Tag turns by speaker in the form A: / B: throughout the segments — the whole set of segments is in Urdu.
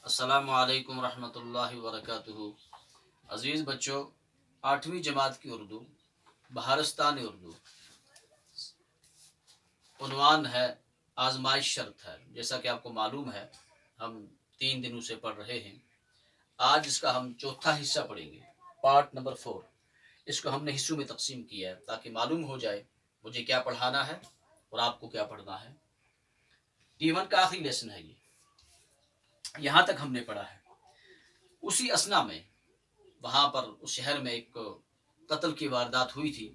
A: السلام علیکم ورحمۃ اللہ وبرکاتہ۔ عزیز بچوں، 8ویں جماعت کی اردو، بہارستان اردو، عنوان ہے آزمائش شرط ہے۔ جیسا کہ آپ کو معلوم ہے، ہم 3 دنوں سے پڑھ رہے ہیں۔ آج اس کا ہم چوتھا حصہ پڑھیں گے، پارٹ نمبر 4۔ اس کو ہم نے حصوں میں تقسیم کیا ہے تاکہ معلوم ہو جائے مجھے کیا پڑھانا ہے اور آپ کو کیا پڑھنا ہے۔ T1 کا آخری لیسن ہے یہ، یہاں تک ہم نے پڑھا ہے۔ اسی اسنا میں وہاں پر اس شہر میں ایک قتل کی واردات ہوئی تھی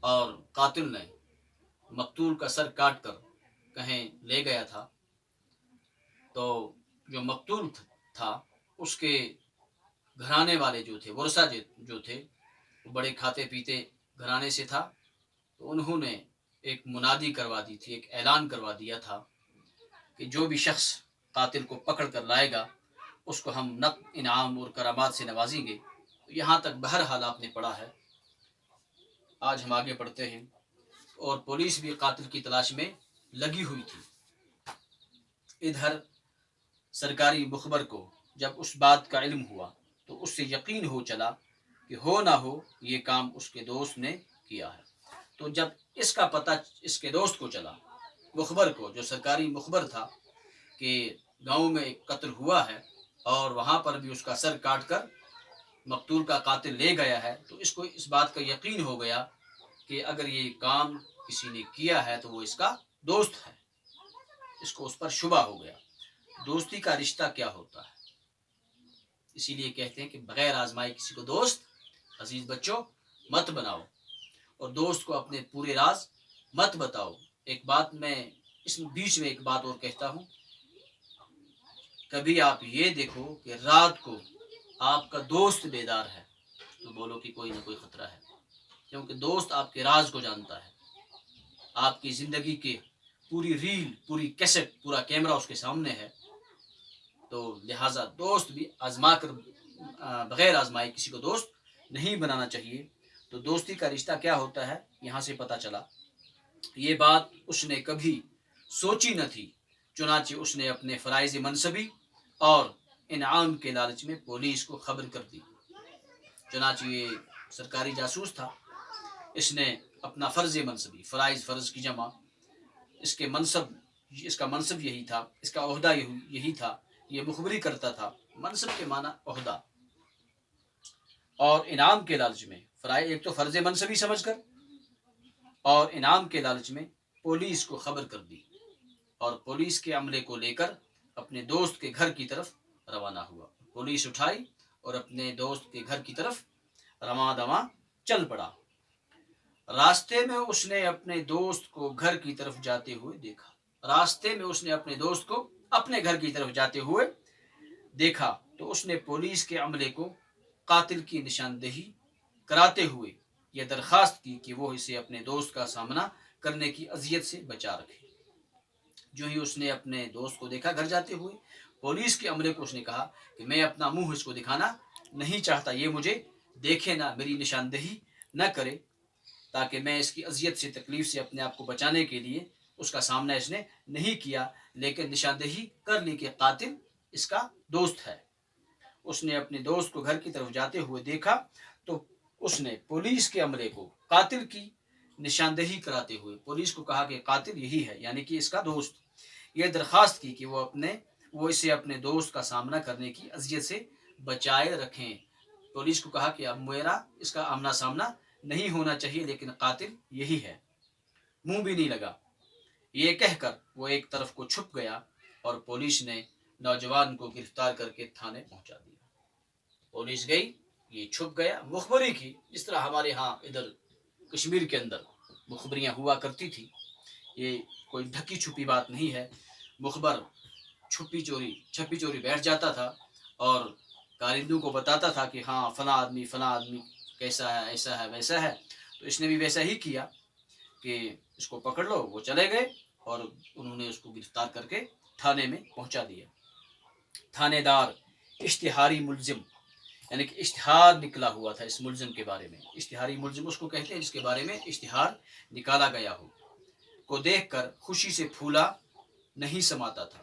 A: اور قاتل نے مقتول کا سر کاٹ کر کہیں لے گیا تھا۔ تو جو مقتول تھا اس کے گھرانے والے جو تھے، ورثہ جو تھے، وہ بڑے کھاتے پیتے گھرانے سے تھا۔ تو انہوں نے ایک منادی کروا دی تھی، ایک اعلان کروا دیا تھا کہ جو بھی شخص قاتل کو پکڑ کر لائے گا اس کو ہم نقد انعام اور کرامات سے نوازیں گے۔ یہاں تک بہرحال آپ نے پڑھا ہے۔ آج ہم آگے پڑھتے ہیں۔ اور پولیس بھی قاتل کی تلاش میں لگی ہوئی تھی۔ ادھر سرکاری مخبر کو جب اس بات کا علم ہوا تو اس سے یقین ہو چلا کہ ہو نہ ہو یہ کام اس کے دوست نے کیا ہے۔ تو جب اس کا پتہ اس کے دوست کو چلا، مخبر کو، جو سرکاری مخبر تھا، کہ گاؤں میں ایک قتل ہوا ہے اور وہاں پر بھی اس کا سر کاٹ کر مقتول کا قاتل لے گیا ہے، تو اس کو اس بات کا یقین ہو گیا کہ اگر یہ کام کسی نے کیا ہے تو وہ اس کا دوست ہے۔ اس کو اس پر شبہ ہو گیا۔ دوستی کا رشتہ کیا ہوتا ہے؟ اسی لیے کہتے ہیں کہ بغیر آزمائے کسی کو دوست عزیز بچوں مت بناؤ، اور دوست کو اپنے پورے راز مت بتاؤ۔ ایک بات میں اس بیچ میں ایک بات اور کہتا ہوں، کبھی آپ یہ دیکھو کہ رات کو آپ کا دوست بیدار ہے تو بولو کہ کوئی نہ کوئی خطرہ ہے، کیونکہ دوست آپ کے راز کو جانتا ہے۔ آپ کی زندگی کے پوری ریل، پوری کیسٹ، پورا کیمرہ اس کے سامنے ہے۔ تو لہٰذا دوست بھی آزما کر بغیر آزمائے کسی کو دوست نہیں بنانا چاہیے۔ تو دوستی کا رشتہ کیا ہوتا ہے یہاں سے پتہ چلا۔ یہ بات اس نے کبھی سوچی نہ تھی، چنانچہ اس نے اپنے فرائض منصبی اور انعام کے لالچ میں پولیس کو خبر کر دی۔ چنانچہ یہ سرکاری جاسوس تھا، اس نے اپنا فرض منصبی، فرائض فرض کی جمع، اس کا منصب یہی تھا، اس کا عہدہ یہی تھا، یہ مخبری کرتا تھا۔ منصب کے معنی عہدہ، اور انعام کے لالچ میں فرائض، ایک تو فرض منصبی سمجھ کر اور انعام کے لالچ میں پولیس کو خبر کر دی، اور پولیس کے عملے کو لے کر اپنے دوست کے گھر کی طرف روانہ ہوا۔ پولیس اٹھائی اور اپنے دوست کے گھر کی طرف رواں دواں چل پڑا۔ راستے میں اس نے اپنے دوست کو گھر کی طرف جاتے ہوئے دیکھا۔ راستے میں اس نے اپنے دوست کو اپنے گھر کی طرف جاتے ہوئے دیکھا تو اس نے پولیس کے عملے کو قاتل کی نشاندہی کراتے ہوئے یہ درخواست کی کہ وہ اسے اپنے دوست کا سامنا کرنے کی اذیت سے بچا رکھے۔ جو ہی اس نے اپنے دوست کو دیکھا گھر جاتے ہوئے، پولیس کے عملے کو اس نے کہا کہ میں اپنا منہ اس کو دکھانا نہیں چاہتا، یہ مجھے دیکھے نہ، میری نشاندہی نہ کرے، تاکہ میں اس کی اذیت سے، تکلیف سے اپنے آپ کو بچانے کے لیے اس کا سامنا اس نے نہیں کیا، لیکن نشاندہی کر لی کہ قاتل اس کا دوست ہے۔ اس نے اپنے دوست کو گھر کی طرف جاتے ہوئے دیکھا تو اس نے پولیس کے عملے کو قاتل کی نشاندہی کراتے ہوئے پولیس کو کہا کہ قاتل یہی ہے، یعنی کہ اس کا دوست۔ یہ درخواست کی کہ وہ اسے اپنے دوست کا سامنا کرنے کی اذیت سے بچائے رکھیں۔ پولیس کو کہا کہ اب میرا اس کا آمنا سامنا نہیں ہونا چاہیے، لیکن قاتل یہی ہے۔ منہ بھی نہیں لگا۔ یہ کہہ کر وہ ایک طرف کو چھپ گیا اور پولیس نے نوجوان کو گرفتار کر کے تھانے پہنچا دیا۔ پولیس گئی، یہ چھپ گیا، مخبری کی، جس طرح ہمارے ہاں ادھر کشمیر کے اندر مخبریاں ہوا کرتی تھی۔ یہ کوئی ڈھکی چھپی بات نہیں ہے۔ مخبر چھپی چوری بیٹھ جاتا تھا اور کارندوں کو بتاتا تھا کہ ہاں فلاں آدمی کیسا ہے، ایسا ہے، ویسا ہے۔ تو اس نے بھی ویسا ہی کیا کہ اس کو پکڑ لو۔ وہ چلے گئے اور انہوں نے اس کو گرفتار کر کے تھانے میں پہنچا دیا۔ تھانے دار اشتہاری ملزم، یعنی کہ اشتہار نکلا ہوا تھا اس ملزم کے بارے میں۔ اشتہاری ملزم اس کو کہتے ہیں جس کے بارے میں اشتہار نکالا گیا ہو، کو دیکھ کر خوشی سے پھولا نہیں سماتا تھا۔